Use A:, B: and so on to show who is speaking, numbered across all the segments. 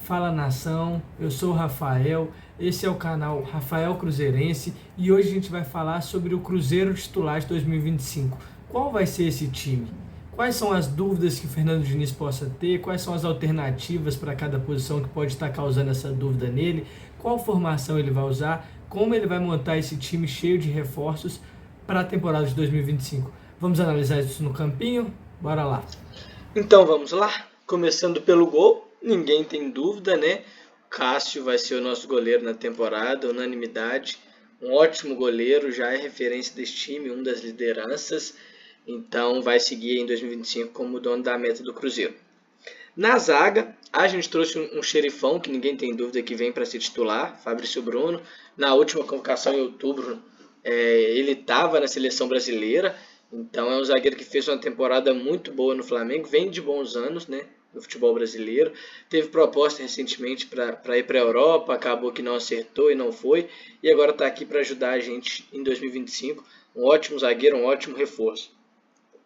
A: Fala nação, eu sou o Rafael, esse é o canal Rafael Cruzeirense e hoje a gente vai falar sobre o Cruzeiro titular de 2025. Qual vai ser esse time? Quais são as dúvidas que o Fernando Diniz possa ter? Quais são as alternativas para cada posição que pode estar causando essa dúvida nele? Qual formação ele vai usar? Como ele vai montar esse time cheio de reforços para a temporada de 2025? Vamos analisar isso no campinho? Bora lá!
B: Então vamos lá, começando pelo gol, ninguém tem dúvida, né? Cássio vai ser o nosso goleiro na temporada, unanimidade. Um ótimo goleiro, já é referência desse time, um das lideranças. Então vai seguir em 2025 como dono da meta do Cruzeiro. Na zaga, a gente trouxe um xerifão que ninguém tem dúvida que vem para ser titular, Fabrício Bruno. Na última convocação em outubro, ele estava na seleção brasileira, então é um zagueiro que fez uma temporada muito boa no Flamengo, vem de bons anos, né, no futebol brasileiro. Teve proposta recentemente para ir para a Europa, acabou que não acertou e não foi, e agora está aqui para ajudar a gente em 2025. Um ótimo zagueiro, um ótimo reforço.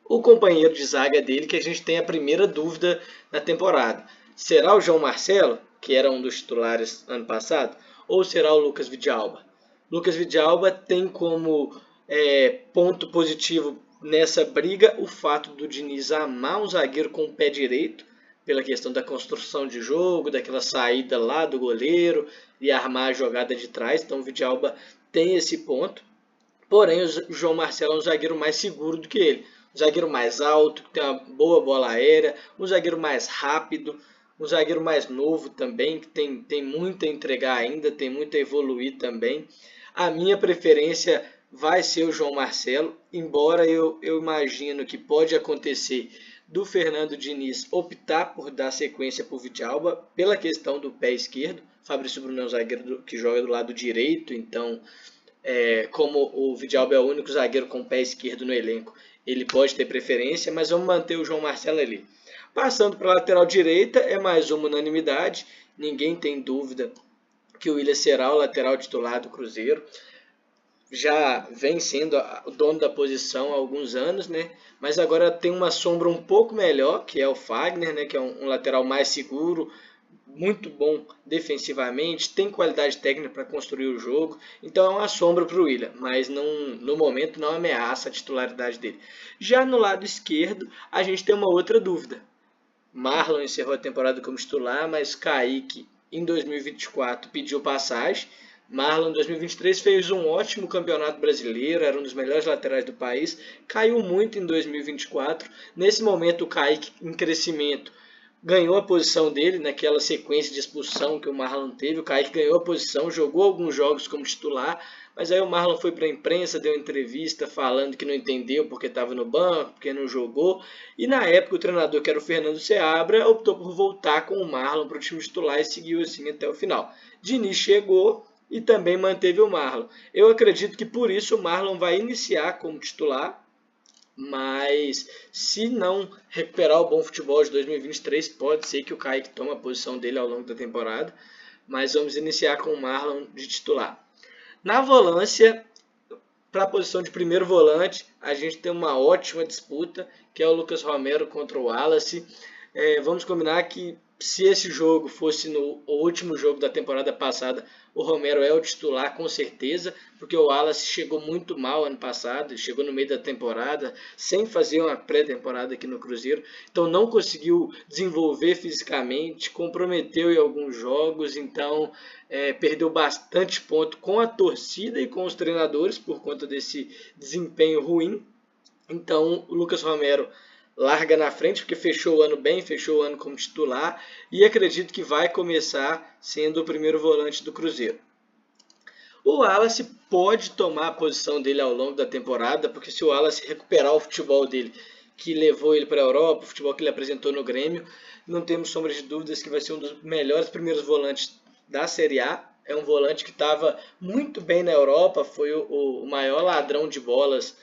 B: O companheiro de zaga dele, que a gente tem a primeira dúvida na temporada. Será o João Marcelo, que era um dos titulares ano passado, ou será o Lucas Vidalba? Lucas Vidalba tem como ponto positivo nessa briga o fato do Diniz amar um zagueiro com o pé direito, pela questão da construção de jogo, daquela saída lá do goleiro e armar a jogada de trás. Então o Vidalba tem esse ponto. Porém, o João Marcelo é um zagueiro mais seguro do que ele. Um zagueiro mais alto, que tem uma boa bola aérea, um zagueiro mais rápido, um zagueiro mais novo também, que tem muito a entregar ainda, tem muito a evoluir também. A minha preferência vai ser o João Marcelo, embora eu imagino que pode acontecer do Fernando Diniz optar por dar sequência para o Vidalba pela questão do pé esquerdo. Fabrício Bruno é um zagueiro que joga do lado direito, então como o Vidalba é o único zagueiro com o pé esquerdo no elenco, ele pode ter preferência, mas vamos manter o João Marcelo ali. Passando para a lateral direita, é mais uma unanimidade, ninguém tem dúvida que o Willian será o lateral titular do Cruzeiro. Já vem sendo o dono da posição há alguns anos, né? Mas agora tem uma sombra um pouco melhor, que é o Fagner, né? Que é um lateral mais seguro, muito bom defensivamente, tem qualidade técnica para construir o jogo, então é uma sombra para o Willian, mas não, no momento não ameaça a titularidade dele. Já no lado esquerdo, a gente tem uma outra dúvida. Marlon encerrou a temporada como titular, mas Kaique em 2024 pediu passagem. Marlon em 2023 fez um ótimo campeonato brasileiro, era um dos melhores laterais do país, caiu muito em 2024. Nesse momento o Kaique em crescimento ganhou a posição dele naquela sequência de expulsão que o Marlon teve. O Kaique ganhou a posição, jogou alguns jogos como titular, mas aí o Marlon foi para a imprensa, deu entrevista falando que não entendeu porque estava no banco, porque não jogou. E na época o treinador, que era o Fernando Seabra, optou por voltar com o Marlon para o time titular e seguiu assim até o final. Diniz chegou e também manteve o Marlon. Eu acredito que por isso o Marlon vai iniciar como titular, mas se não recuperar o bom futebol de 2023, pode ser que o Kaique tome a posição dele ao longo da temporada. Mas vamos iniciar com o Marlon de titular. Na volância, para a posição de primeiro volante, a gente tem uma ótima disputa, que é o Lucas Romero contra o Wallace. Vamos combinar que se esse jogo fosse no último jogo da temporada passada, o Romero é o titular com certeza, porque o Wallace chegou muito mal ano passado, chegou no meio da temporada, sem fazer uma pré-temporada aqui no Cruzeiro, então não conseguiu desenvolver fisicamente, comprometeu em alguns jogos, então perdeu bastante ponto com a torcida e com os treinadores por conta desse desempenho ruim. Então o Lucas Romero larga na frente, porque fechou o ano bem, fechou o ano como titular, e acredito que vai começar sendo o primeiro volante do Cruzeiro. O Wallace pode tomar a posição dele ao longo da temporada, porque se o Wallace recuperar o futebol dele, que levou ele para a Europa, o futebol que ele apresentou no Grêmio, não temos sombras de dúvidas que vai ser um dos melhores primeiros volantes da Série A. É um volante que estava muito bem na Europa, foi o maior ladrão de bolas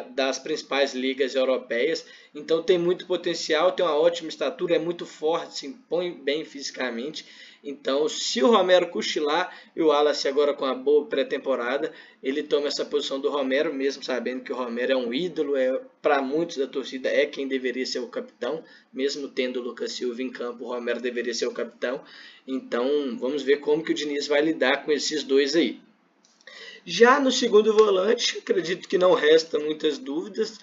B: das principais ligas europeias, então tem muito potencial, tem uma ótima estatura, é muito forte, se impõe bem fisicamente. Então, se o Romero cochilar e o Wallace agora com a boa pré-temporada, ele toma essa posição do Romero, mesmo sabendo que o Romero é um ídolo, para muitos da torcida é quem deveria ser o capitão, mesmo tendo o Lucas Silva em campo, o Romero deveria ser o capitão. Então, vamos ver como que o Diniz vai lidar com esses dois aí. Já no segundo volante, acredito que não resta muitas dúvidas.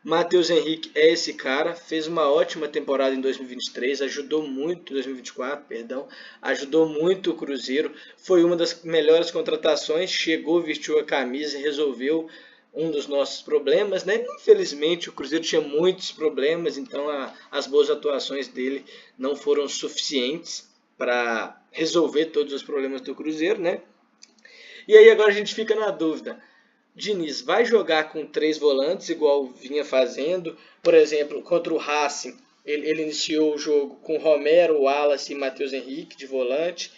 B: Matheus Henrique é esse cara, fez uma ótima temporada em 2023, ajudou muito, 2024, perdão, ajudou muito o Cruzeiro, foi uma das melhores contratações, chegou, vestiu a camisa e resolveu um dos nossos problemas, né? Infelizmente o Cruzeiro tinha muitos problemas, então as boas atuações dele não foram suficientes para resolver todos os problemas do Cruzeiro, né? E aí agora a gente fica na dúvida. Diniz vai jogar com 3 volantes, igual vinha fazendo. Por exemplo, contra o Racing, ele iniciou o jogo com Romero, Wallace e Matheus Henrique de volante.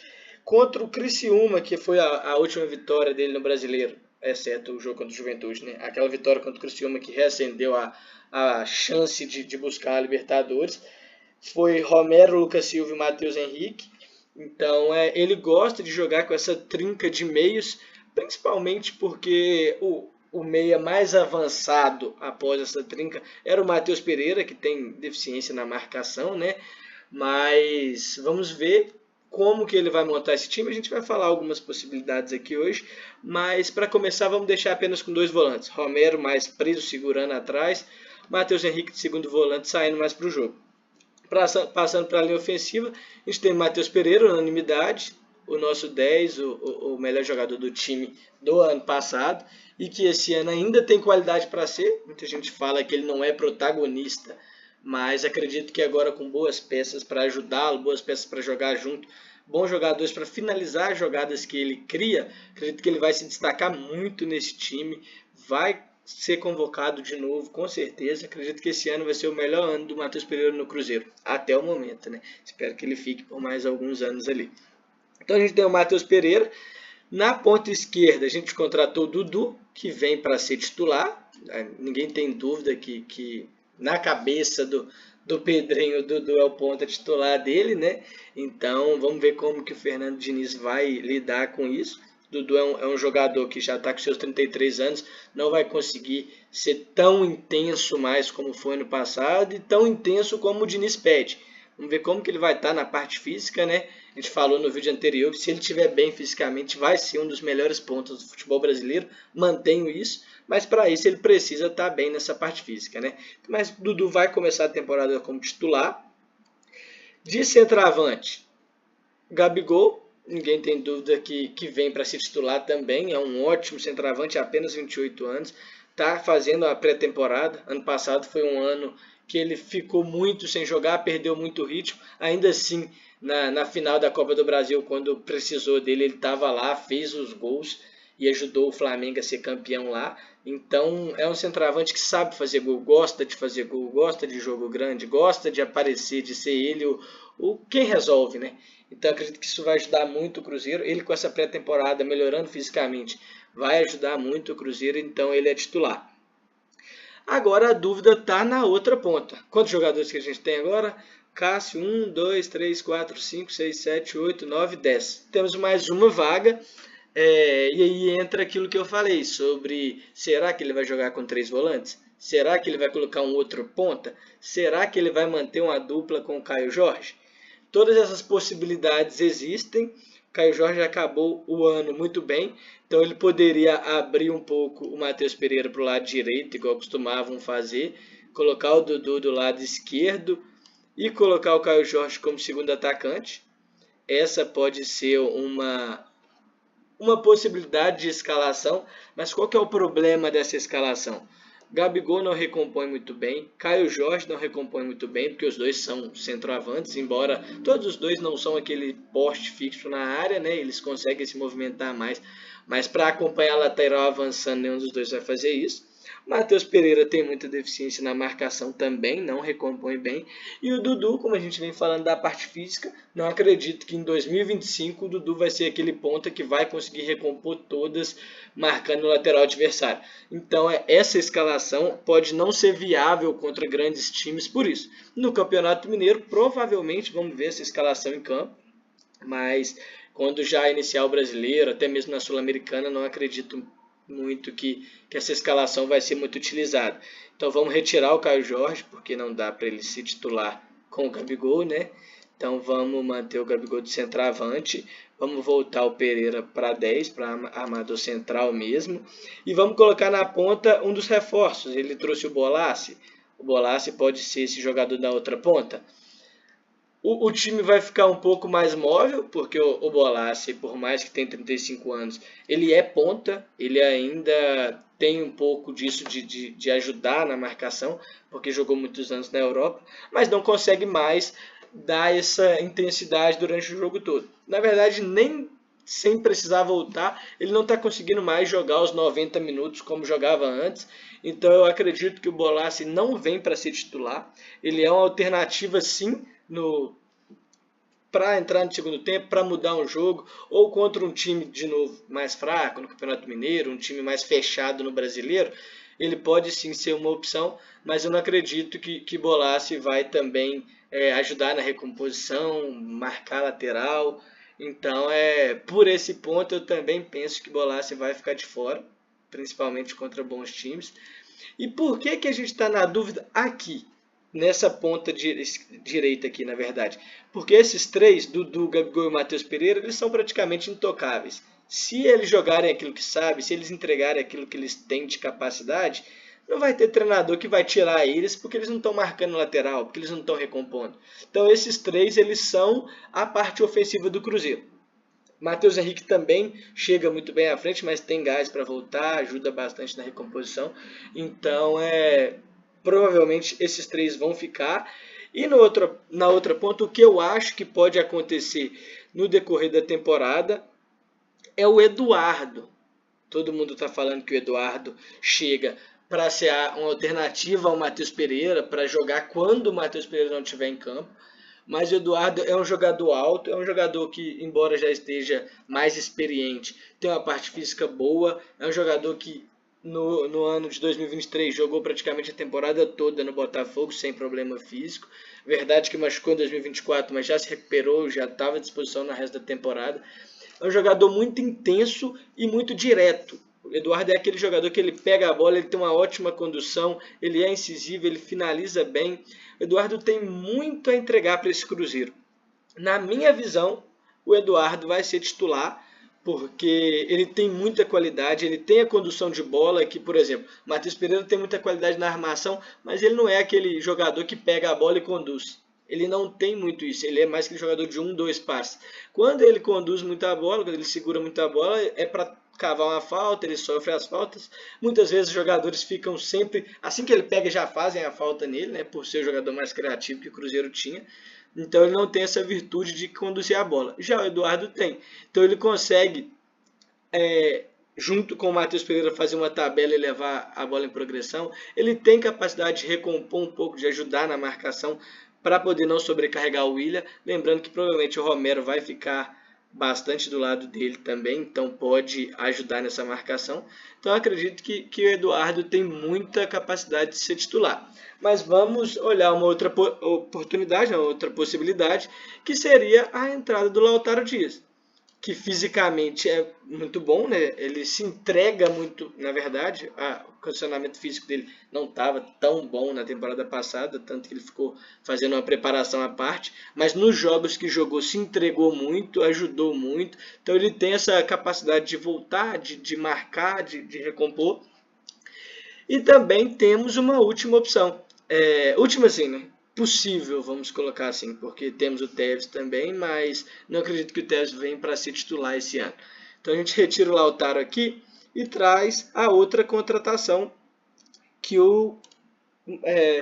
B: Contra o Criciúma, que foi a última vitória dele no Brasileiro, exceto o jogo contra o Juventude, né? Aquela vitória contra o Criciúma que reacendeu a chance de buscar a Libertadores. Foi Romero, Lucas Silva e Matheus Henrique. Então ele gosta de jogar com essa trinca de meios, principalmente porque o meia mais avançado após essa trinca era o Matheus Pereira, que tem deficiência na marcação, né? Mas vamos ver como que ele vai montar esse time. A gente vai falar algumas possibilidades aqui hoje, mas para começar vamos deixar apenas com 2 volantes. Romero mais preso, segurando atrás, Matheus Henrique de segundo volante saindo mais para o jogo. Passando para a linha ofensiva, a gente tem Matheus Pereira, unanimidade, o nosso 10, o melhor jogador do time do ano passado, e que esse ano ainda tem qualidade para ser. Muita gente fala que ele não é protagonista, mas acredito que agora com boas peças para ajudá-lo, boas peças para jogar junto, bons jogadores para finalizar as jogadas que ele cria, acredito que ele vai se destacar muito nesse time, vai ser convocado de novo, com certeza. Acredito que esse ano vai ser o melhor ano do Matheus Pereira no Cruzeiro, até o momento, né? Espero que ele fique por mais alguns anos ali. Então a gente tem o Matheus Pereira. Na ponta esquerda a gente contratou o Dudu, que vem para ser titular. Ninguém tem dúvida que na cabeça do Pedrinho, o Dudu é o ponta titular dele, né? Então vamos ver como que o Fernando Diniz vai lidar com isso. Dudu é um jogador que já está com seus 33 anos, não vai conseguir ser tão intenso mais como foi no passado e tão intenso como o Diniz pede. Vamos ver como que ele vai estar na parte física, né? A gente falou no vídeo anterior que se ele estiver bem fisicamente vai ser um dos melhores pontos do futebol brasileiro, mantenho isso, mas para isso ele precisa estar bem nessa parte física, né? Mas Dudu vai começar a temporada como titular. De centroavante, Gabigol. Ninguém tem dúvida que vem para se titular também, é um ótimo centroavante, apenas 28 anos, está fazendo a pré-temporada. Ano passado foi um ano que ele ficou muito sem jogar, perdeu muito ritmo, ainda assim na final da Copa do Brasil, quando precisou dele, ele estava lá, fez os gols e ajudou o Flamengo a ser campeão lá. Então é um centroavante que sabe fazer gol, gosta de fazer gol, gosta de jogo grande, gosta de aparecer, de ser ele quem resolve, né? Então acredito que isso vai ajudar muito o Cruzeiro. Ele com essa pré-temporada melhorando fisicamente vai ajudar muito o Cruzeiro, então ele é titular. Agora a dúvida está na outra ponta. Quantos jogadores que a gente tem agora? Cássio, 1, 2, 3, 4, 5, 6, 7, 8, 9, 10. Temos mais uma vaga. E aí entra aquilo que eu falei sobre será que ele vai jogar com 3 volantes? Será que ele vai colocar um outro ponta? Será que ele vai manter uma dupla com o Caio Jorge? Todas essas possibilidades existem. Caio Jorge acabou o ano muito bem, então ele poderia abrir um pouco o Matheus Pereira para o lado direito, igual costumavam fazer, colocar o Dudu do lado esquerdo e colocar o Caio Jorge como segundo atacante. Essa pode ser uma possibilidade de escalação, mas qual que é o problema dessa escalação? Gabigol não recompõe muito bem, Caio Jorge não recompõe muito bem, porque os dois são centroavantes, embora todos os dois não são aquele poste fixo na área, né? Eles conseguem se movimentar mais, mas para acompanhar a lateral avançando, nenhum dos dois vai fazer isso. Matheus Pereira tem muita deficiência na marcação também, não recompõe bem. E o Dudu, como a gente vem falando da parte física, não acredito que em 2025 o Dudu vai ser aquele ponta que vai conseguir recompor todas, marcando o lateral adversário. Então essa escalação pode não ser viável contra grandes times por isso. No Campeonato Mineiro, provavelmente vamos ver essa escalação em campo, mas quando já iniciar o Brasileiro, até mesmo na Sul-Americana, não acredito muito que essa escalação vai ser muito utilizada. Então vamos retirar o Caio Jorge, porque não dá para ele se titular com o Gabigol, né? Então vamos manter o Gabigol de centroavante, vamos voltar o Pereira para 10, para armador central mesmo, e vamos colocar na ponta um dos reforços. Ele trouxe o Bolassi pode ser esse jogador da outra ponta. O time vai ficar um pouco mais móvel, porque o Bolassi, por mais que tenha 35 anos, ele é ponta, ele ainda tem um pouco disso de ajudar na marcação, porque jogou muitos anos na Europa, mas não consegue mais dar essa intensidade durante o jogo todo. Na verdade, nem sem precisar voltar, ele não está conseguindo mais jogar os 90 minutos como jogava antes. Então eu acredito que o Bolassi não vem para ser titular. Ele é uma alternativa sim para entrar no segundo tempo, para mudar um jogo, ou contra um time de novo mais fraco no Campeonato Mineiro, um time mais fechado no Brasileiro, ele pode sim ser uma opção, mas eu não acredito que Bolassi vai também ajudar na recomposição, marcar lateral. Então, por esse ponto, eu também penso que Bolassi vai ficar de fora, principalmente contra bons times. E por que a gente está na dúvida aqui? Nessa ponta direita aqui, na verdade. Porque esses três, Dudu, Gabigol e Matheus Pereira, eles são praticamente intocáveis. Se eles jogarem aquilo que sabem, se eles entregarem aquilo que eles têm de capacidade, não vai ter treinador que vai tirar eles porque eles não estão marcando lateral, porque eles não estão recompondo. Então esses três, eles são a parte ofensiva do Cruzeiro. Matheus Henrique também chega muito bem à frente, mas tem gás para voltar, ajuda bastante na recomposição. Então, provavelmente esses três vão ficar. E na outra ponta, o que eu acho que pode acontecer no decorrer da temporada é o Eduardo. Todo mundo está falando que o Eduardo chega para ser uma alternativa ao Matheus Pereira, para jogar quando o Matheus Pereira não estiver em campo. Mas o Eduardo é um jogador alto, é um jogador que, embora já esteja mais experiente, tem uma parte física boa, é um jogador que no ano de 2023 jogou praticamente a temporada toda no Botafogo sem problema físico. Verdade que machucou em 2024, mas já se recuperou, já estava à disposição no resto da temporada. É um jogador muito intenso e muito direto. O Eduardo é aquele jogador que ele pega a bola, ele tem uma ótima condução, ele é incisivo, ele finaliza bem. O Eduardo tem muito a entregar para esse Cruzeiro. Na minha visão, o Eduardo vai ser titular, porque ele tem muita qualidade, ele tem a condução de bola, que, por exemplo, o Matheus Pereira tem muita qualidade na armação, mas ele não é aquele jogador que pega a bola e conduz. Ele não tem muito isso, ele é mais aquele jogador de 1-2 passes. Quando ele conduz muita bola, quando ele segura muita bola, é para cavar uma falta, ele sofre as faltas. Muitas vezes os jogadores ficam sempre, assim que ele pega, já fazem a falta nele, né, por ser o jogador mais criativo que o Cruzeiro tinha. Então ele não tem essa virtude de conduzir a bola. Já o Eduardo tem. Então ele consegue, junto com o Matheus Pereira, fazer uma tabela e levar a bola em progressão. Ele tem capacidade de recompor um pouco, de ajudar na marcação para poder não sobrecarregar o Willian. Lembrando que provavelmente o Romero vai ficar bastante do lado dele também, então pode ajudar nessa marcação. Então eu acredito que o Eduardo tem muita capacidade de ser titular. Mas vamos olhar uma outra oportunidade, uma outra possibilidade, que seria a entrada do Lautaro Dias, que fisicamente é muito bom, né? Ele se entrega muito, na verdade, o condicionamento físico dele não estava tão bom na temporada passada, tanto que ele ficou fazendo uma preparação à parte, mas nos jogos que jogou se entregou muito, ajudou muito, então ele tem essa capacidade de voltar, de marcar, de recompor. E também temos uma última opção, última assim, né? Possível, vamos colocar assim, porque temos o Tevez também, mas não acredito que o Tevez venha para ser titular esse ano. Então a gente retira o Lautaro aqui e traz a outra contratação que o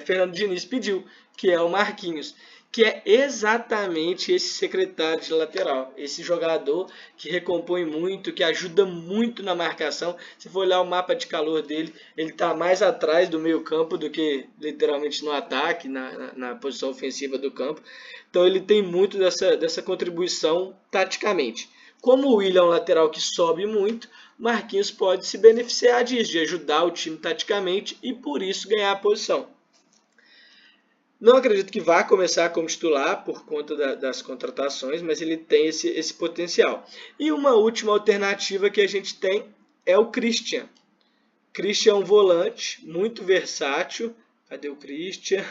B: Fernando Diniz pediu, que é o Marquinhos, que é exatamente esse secretário de lateral, esse jogador que recompõe muito, que ajuda muito na marcação. Se for olhar o mapa de calor dele, ele está mais atrás do meio campo do que literalmente no ataque, na posição ofensiva do campo. Então ele tem muito dessa contribuição taticamente. Como o Willian é um lateral que sobe muito, Marquinhos pode se beneficiar disso, de ajudar o time taticamente e por isso ganhar a posição. Não acredito que vá começar como titular por conta das contratações, mas ele tem esse potencial. E uma última alternativa que a gente tem é o Christian. Christian é um volante muito versátil. Cadê o Christian?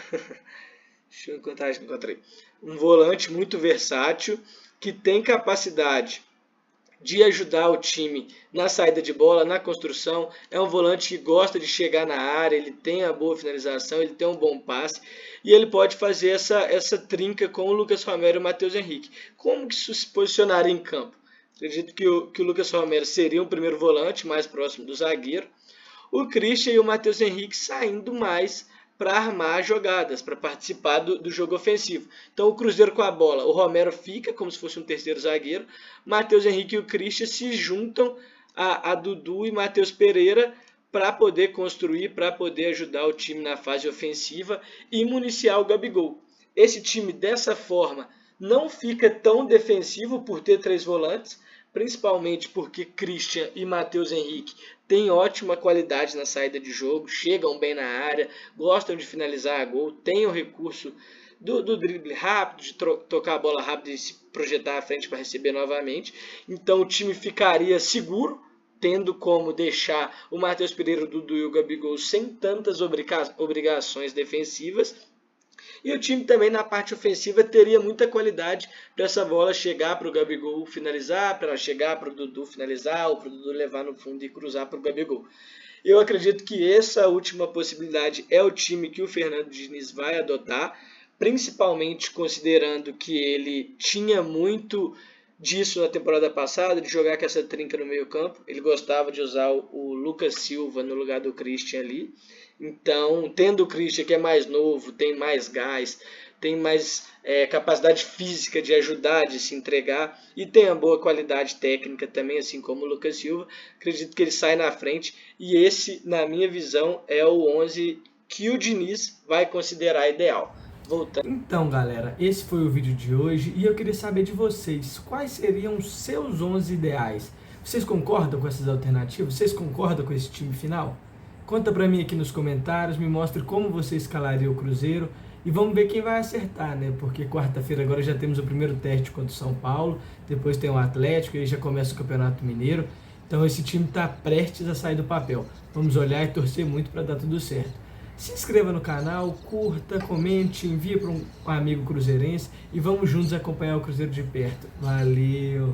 B: Deixa eu encontrar, encontrei. Um volante muito versátil que tem capacidade de ajudar o time na saída de bola, na construção. É um volante que gosta de chegar na área, ele tem a boa finalização, ele tem um bom passe e ele pode fazer essa trinca com o Lucas Romero e o Matheus Henrique. Como que isso se posicionaria em campo? Acredito que o Lucas Romero seria um primeiro volante, mais próximo do zagueiro. O Christian e o Matheus Henrique saindo mais para armar jogadas, para participar do jogo ofensivo. Então o Cruzeiro com a bola, o Romero fica como se fosse um terceiro zagueiro, Matheus Henrique e o Christian se juntam a Dudu e Matheus Pereira para poder construir, para poder ajudar o time na fase ofensiva e municiar o Gabigol. Esse time dessa forma não fica tão defensivo por ter 3 volantes, principalmente porque Christian e Matheus Henrique têm ótima qualidade na saída de jogo, chegam bem na área, gostam de finalizar a gol, têm o recurso do drible rápido, de tocar a bola rápido e se projetar à frente para receber novamente. Então o time ficaria seguro, tendo como deixar o Matheus Pereira, o Dudu e o Gabigol sem tantas obrigações defensivas. E o time também na parte ofensiva teria muita qualidade para essa bola chegar para o Gabigol finalizar, para ela chegar para o Dudu finalizar, ou para o Dudu levar no fundo e cruzar para o Gabigol. Eu acredito que essa última possibilidade é o time que o Fernando Diniz vai adotar, principalmente considerando que ele tinha muito disso na temporada passada, de jogar com essa trinca no meio campo. Ele gostava de usar o Lucas Silva no lugar do Christian ali. Então, tendo o Christian que é mais novo, tem mais gás, tem mais capacidade física de ajudar, de se entregar e tem a boa qualidade técnica também, assim como o Lucas Silva, acredito que ele sai na frente e esse, na minha visão, é o 11 que o Diniz vai considerar ideal. Voltando.
A: Então, galera, esse foi o vídeo de hoje e eu queria saber de vocês, quais seriam os seus 11 ideais? Vocês concordam com essas alternativas? Vocês concordam com esse time final? Conta pra mim aqui nos comentários, me mostre como você escalaria o Cruzeiro e vamos ver quem vai acertar, né? Porque quarta-feira agora já temos o primeiro teste contra o São Paulo, depois tem o Atlético e aí já começa o Campeonato Mineiro. Então esse time está prestes a sair do papel. Vamos olhar e torcer muito para dar tudo certo. Se inscreva no canal, curta, comente, envie para um amigo cruzeirense e vamos juntos acompanhar o Cruzeiro de perto. Valeu!